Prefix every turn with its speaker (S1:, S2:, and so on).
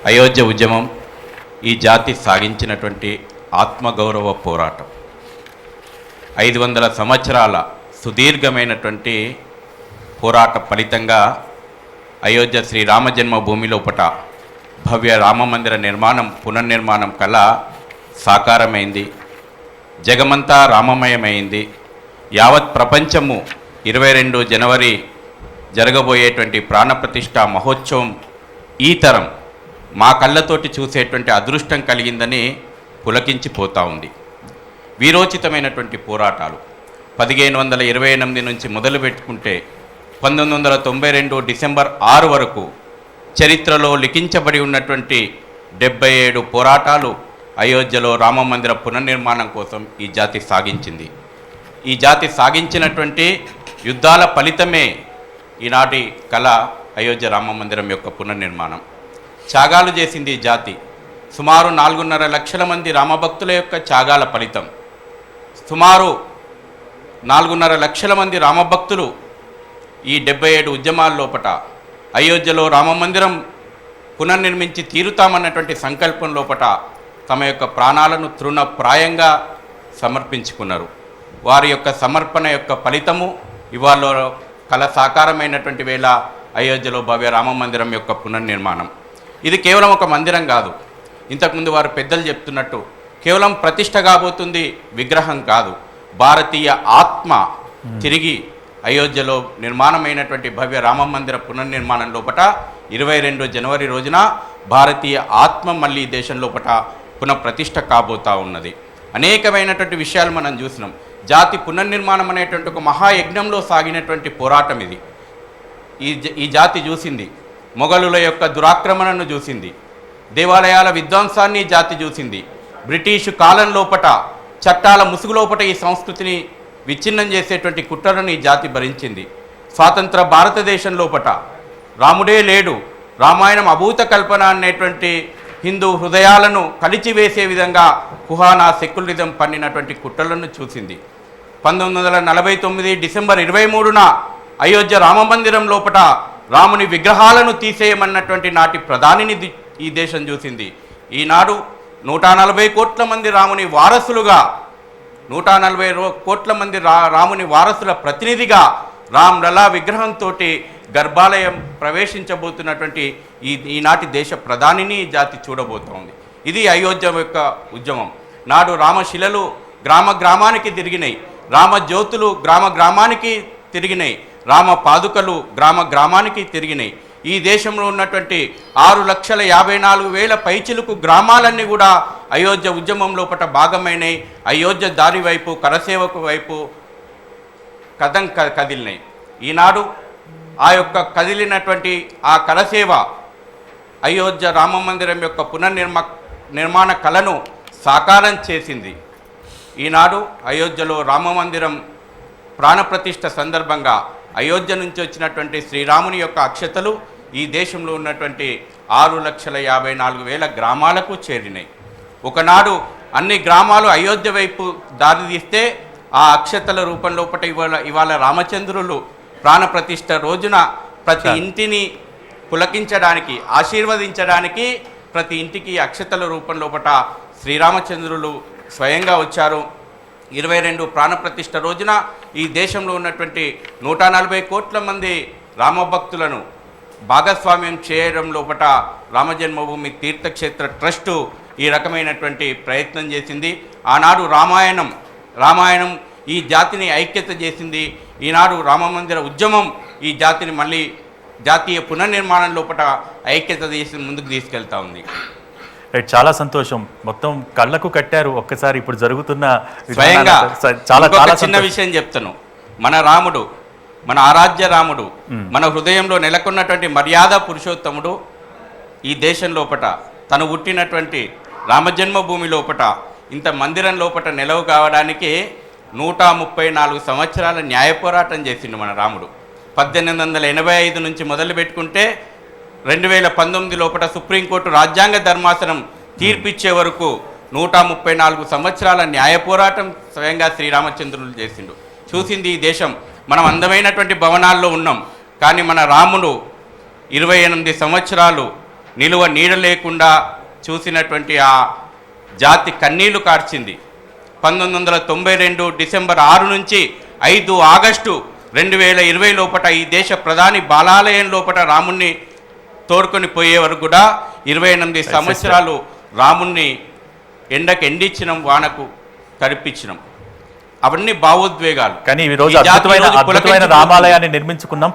S1: అయోధ్య ఉద్యమం ఈ జాతి సాగించినటువంటి ఆత్మగౌరవ పోరాటం 500 సంవత్సరాల సుదీర్ఘమైనటువంటి పోరాట ఫలితంగా అయోధ్య శ్రీరామ జన్మభూమి లోపట భవ్య రామమందిర నిర్మాణం పునర్నిర్మాణం కళ సాకారమైంది. జగమంతా రామమయమైంది. యావత్ ప్రపంచము 22 జనవరి జరగబోయేటువంటి ప్రాణప్రతిష్ఠ మహోత్సవం ఈ తరం మా కళ్ళతోటి చూసేటువంటి అదృష్టం కలిగిందని పులకించిపోతూ ఉంది. వీరోచితమైనటువంటి పోరాటాలు 1528 నుంచి మొదలు పెట్టుకుంటే 1992 డిసెంబర్ 6 వరకు చరిత్రలో లిఖించబడి ఉన్నటువంటి 77 పోరాటాలు అయోధ్యలో రామమందిర పునర్నిర్మాణం కోసం ఈ జాతి సాగించింది. ఈ జాతి సాగించినటువంటి యుద్ధాల ఫలితమే ఈనాటి కళ అయోధ్య రామమందిరం యొక్క పునర్నిర్మాణం. త్యాగాలు చేసింది ఈ జాతి. సుమారు 4.5 లక్షల మంది రామభక్తుల యొక్క త్యాగాల ఫలితం. సుమారు 4.5 లక్షల మంది రామభక్తులు ఈ 77 ఉద్యమాల లోపట అయోధ్యలో రామమందిరం పునర్నిర్మించి తీరుతామన్నటువంటి సంకల్పం లోపట తమ యొక్క ప్రాణాలను తృణప్రాయంగా సమర్పించుకున్నారు. వారి యొక్క సమర్పణ యొక్క ఫలితము ఇవాళ కళ సాకారమైనటువంటి వేళ అయోధ్యలో భవ్య రామమందిరం యొక్క పునర్నిర్మాణం. ఇది కేవలం ఒక మందిరం కాదు. ఇంతకుముందు వారు పెద్దలు చెప్తున్నట్టు కేవలం ప్రతిష్ఠ కాబోతుంది, విగ్రహం కాదు. భారతీయ ఆత్మ తిరిగి అయోధ్యలో నిర్మాణమైనటువంటి భవ్య రామమందిర పునర్నిర్మాణం లోపట 22 జనవరి రోజున భారతీయ ఆత్మ మళ్ళీ దేశం లోపట పునఃప్రతిష్ఠ కాబోతూ ఉన్నది. అనేకమైనటువంటి విషయాలు మనం చూసినాం. జాతి పునర్నిర్మాణం అనేటువంటి ఒక మహాయజ్ఞంలో సాగినటువంటి పోరాటం ఇది. ఈ జాతి చూసింది మొఘలుల యొక్క దురాక్రమణను చూసింది. దేవాలయాల విధ్వంసాన్ని జాతి చూసింది. బ్రిటిషు కాలం లోపట చట్టాల ముసుగు లోపట ఈ సంస్కృతిని విచ్ఛిన్నం చేసేటువంటి కుట్రలను ఈ జాతి భరించింది. స్వాతంత్ర భారతదేశం లోపట రాముడే లేడు, రామాయణం అభూత కల్పన అనేటువంటి హిందూ హృదయాలను కలిచివేసే విధంగా కుహానా సెక్యులరిజం పన్నినటువంటి కుట్రలను చూసింది. 1949 డిసెంబర్ 23న అయోధ్య రామమందిరం లోపట రాముని విగ్రహాలను తీసేయమన్నటువంటి నాటి ప్రధానిని ఈ దేశం చూసింది. ఈనాడు 140 కోట్ల మంది రాముని వారసులుగా 140 కోట్ల మంది రాముని వారసుల ప్రతినిధిగా రామ్ లలా విగ్రహంతో గర్భాలయం ప్రవేశించబోతున్నటువంటి ఈనాటి దేశ ప్రధానిని జాతి చూడబోతోంది. ఇది అయోధ్య యొక్క ఉద్యమం. నాడు రామశిలలు గ్రామ గ్రామానికి తిరిగినాయి, రామజ్యోతులు గ్రామ గ్రామానికి తిరిగినాయి, రామ పాదుకలు గ్రామ గ్రామానికి తిరిగినాయి. ఈ దేశంలో ఉన్నటువంటి 6,54,000 పైచిలుకు గ్రామాలన్నీ కూడా అయోధ్య ఉద్యమం లోపట భాగమైనవి. అయోధ్య దారి వైపు, కరసేవకు వైపు కదిలినాయి. ఈనాడు ఆ యొక్క కదిలినటువంటి ఆ కరసేవ అయోధ్య రామమందిరం యొక్క పునర్నిర్మాణ కళను సాకారం చేసింది. ఈనాడు అయోధ్యలో రామమందిరం ప్రాణప్రతిష్ఠ సందర్భంగా అయోధ్య నుంచి వచ్చినటువంటి శ్రీరాముని యొక్క అక్షతలు ఈ దేశంలో ఉన్నటువంటి 6,54,000 గ్రామాలకు చేరినాయి. ఒకనాడు అన్ని గ్రామాలు అయోధ్య వైపు దారితీస్తే ఆ అక్షతల రూపం లోపట ఇవాళ రామచంద్రులు ప్రాణప్రతిష్ఠ రోజున ప్రతి ఇంటిని పులకించడానికి, ఆశీర్వదించడానికి ప్రతి ఇంటికి అక్షతల రూపం లోపట శ్రీరామచంద్రులు స్వయంగా వచ్చారు. 22 ప్రాణప్రతిష్ఠ రోజున ఈ దేశంలో ఉన్నటువంటి 140 కోట్ల మంది రామభక్తులను భాగస్వామ్యం చేయడం లోపట రామజన్మభూమి తీర్థక్షేత్ర ట్రస్టు ఈ రకమైనటువంటి ప్రయత్నం చేసింది. ఆనాడు రామాయణం ఈ జాతిని ఐక్యత చేసింది. ఈనాడు రామమందిర ఉద్యమం ఈ జాతిని మళ్ళీ జాతీయ పునర్నిర్మాణం లోపట ఐక్యత చేసి ముందుకు తీసుకెళ్తా ఉంది.
S2: చాలా సంతోషం. మొత్తం కళ్ళకు కట్టారు ఒక్కసారి ఇప్పుడు జరుగుతున్న
S1: స్వయంగా. చాలా చిన్న విషయం చెప్తాను. మన రాముడు, మన ఆరాధ్య రాముడు, మన హృదయంలో నెలకొన్నటువంటి మర్యాద పురుషోత్తముడు ఈ దేశం లోపట తను పుట్టినటువంటి రామజన్మభూమి లోపట ఇంత మందిరం లోపట నిలవ కావడానికి 134 సంవత్సరాల న్యాయ పోరాటం చేసిండు మన రాముడు. 1885 నుంచి మొదలు పెట్టుకుంటే 2019 లోపల సుప్రీంకోర్టు రాజ్యాంగ ధర్మాసనం తీర్పిచ్చే వరకు 134 సంవత్సరాల న్యాయ పోరాటం స్వయంగా శ్రీరామచంద్రులు చేసిండు. చూసింది ఈ దేశం. మనం అందమైనటువంటి భవనాల్లో ఉన్నాం, కానీ మన రాముడు 28 సంవత్సరాలు నిలువ నీడ లేకుండా చూసినటువంటి ఆ జాతి కన్నీళ్లు కార్చింది. 1992 డిసెంబర్ 6 నుంచి 5 ఆగస్టు 2020 లోపల ఈ దేశ ప్రధాని బాలాలయం లోపల రాముణ్ణి తోడుకొని పోయే వరకు కూడా 28 సంవత్సరాలు రాముణ్ణి ఎండకు ఎండిచ్చినాం, వానకు తడిపించినాం. అవన్నీ భావోద్వేగాలు.
S2: కానీ ఈ రోజు అద్భుతమైన రామాలయాన్ని నిర్మించుకున్నాం.